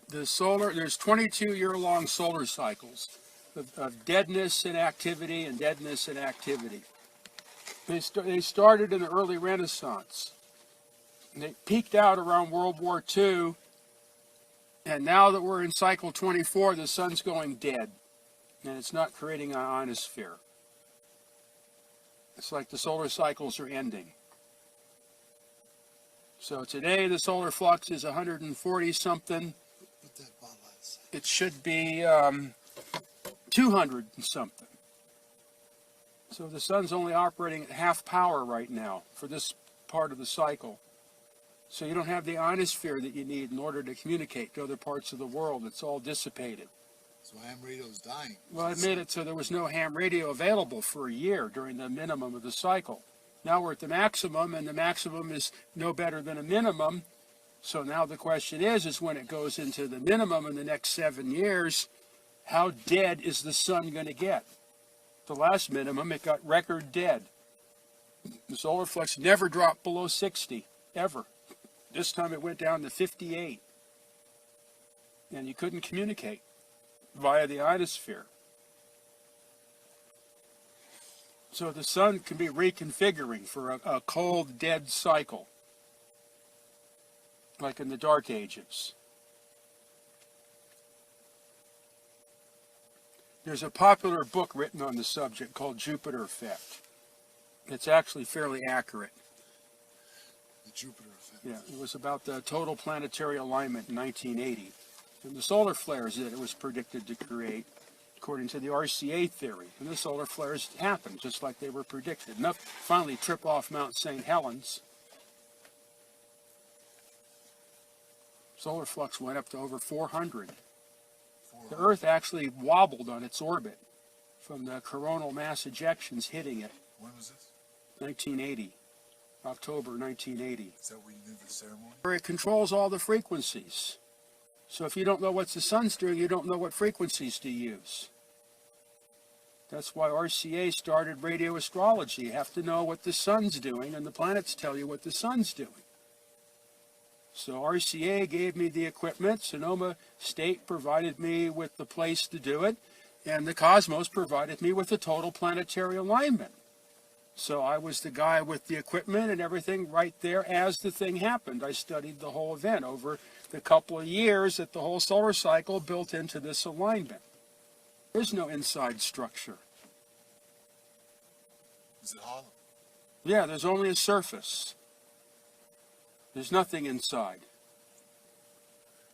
There's 22-year-long solar cycles of deadness and activity and deadness and activity. They started in the early Renaissance. And they peaked out around World War II, and now that we're in cycle 24, the sun's going dead, and it's not creating an ionosphere. It's like the solar cycles are ending. So today the solar flux is 140 something. It should be 200 and something. So the sun's only operating at half power right now for this part of the cycle. So you don't have the ionosphere that you need in order to communicate to other parts of the world. It's all dissipated. So ham radio is dying. Well, I made it so there was no ham radio available for a year during the minimum of the cycle. Now we're at the maximum, and the maximum is no better than a minimum. So now the question is when it goes into the minimum in the next 7 years, how dead is the sun going to get? The last minimum, it got record dead. The solar flux never dropped below 60, ever. This time it went down to 58. And you couldn't communicate via the ionosphere. So the sun can be reconfiguring for a cold, dead cycle, like in the Dark Ages. There's a popular book written on the subject called Jupiter Effect. It's actually fairly accurate. The Jupiter Effect. Yeah, it was about the total planetary alignment in 1980. And the solar flares that it was predicted to create, according to the RCA theory. And the solar flares happened just like they were predicted. Enough to finally trip off Mount St. Helens. Solar flux went up to over 400. The Earth actually wobbled on its orbit from the coronal mass ejections hitting it. When was this? 1980. October 1980. Is that where you did the ceremony? Where it controls all the frequencies. So if you don't know what the sun's doing, you don't know what frequencies to use. That's why RCA started radio astrology. You have to know what the sun's doing, and the planets tell you what the sun's doing. So RCA gave me the equipment, Sonoma State provided me with the place to do it, and the cosmos provided me with the total planetary alignment. So I was the guy with the equipment and everything right there as the thing happened. I studied the whole event over the couple of years that the whole solar cycle built into this alignment. There's no inside structure. Is it hollow? Yeah, there's only a surface. There's nothing inside.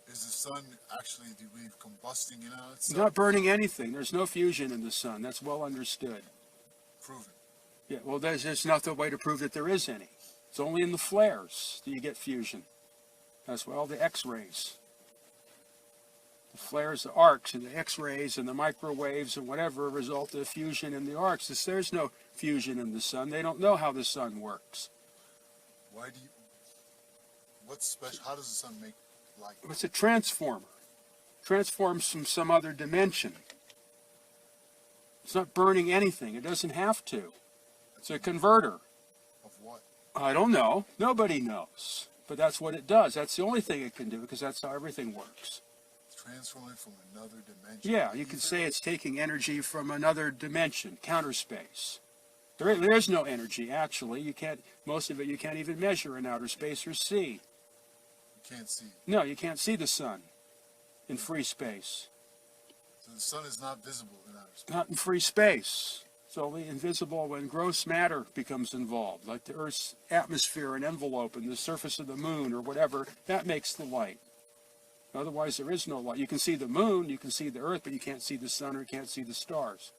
Is the sun actually, do we combusting in on itself? Not burning anything. There's no fusion in the sun. That's well understood. Proven. Yeah, well, there's not the way to prove that there is any. It's only in the flares that you get fusion. That's why all the X-rays. The flares, the arcs, and the X-rays, and the microwaves, and whatever result of fusion in the arcs. There's no fusion in the sun. They don't know how the sun works. Why do you... What's special? How does the sun make light? It's a transformer. Transforms from some other dimension. It's not burning anything. It doesn't have to. It's a converter. Of what? I don't know. Nobody knows. But that's what it does. That's the only thing it can do, because that's how everything works. It's transforming from another dimension. Yeah, you could say it's taking energy from another dimension, counter space. There is no energy, actually. You can't, most of it you can't even measure in outer space or see. You can't see. No, you can't see the sun in free space. So the sun is not visible in outer space? Not in free space. It's only invisible when gross matter becomes involved, like the Earth's atmosphere and envelope and the surface of the moon or whatever. That makes the light. Otherwise, there is no light. You can see the moon, you can see the Earth, but you can't see the sun or you can't see the stars.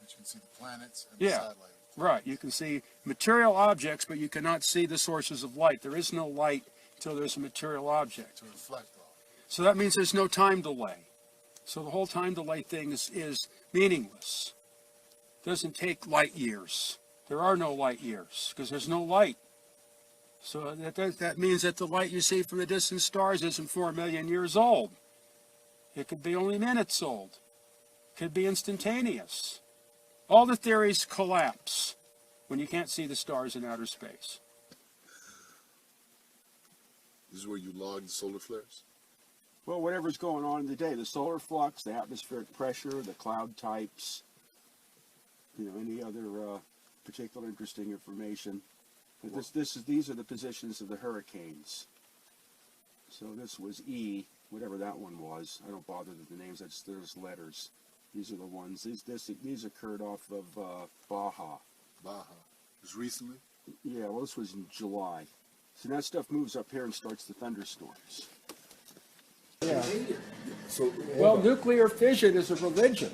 But you can see the planets and the satellites. Right. You can see material objects, but you cannot see the sources of light. There is no light until there's a material object. To reflect off. So that means there's no time delay. So the whole time delay thing is meaningless. It doesn't take light years. There are no light years because there's no light. So that means that the light you see from the distant stars isn't 4 million years old. It could be only minutes old. It could be instantaneous. All the theories collapse when you can't see the stars in outer space. This is where you log the solar flares? Well, whatever's going on in the day, the solar flux, the atmospheric pressure, the cloud types, you know, any other particular interesting information. But these are the positions of the hurricanes. So this was E, whatever that one was. I don't bother with the names. There's letters. These are the ones. These occurred off of Baja. Baja. Just recently? Yeah, well, this was in July. So that stuff moves up here and starts the thunderstorms. Yeah. So, Well, nuclear fission is a religion.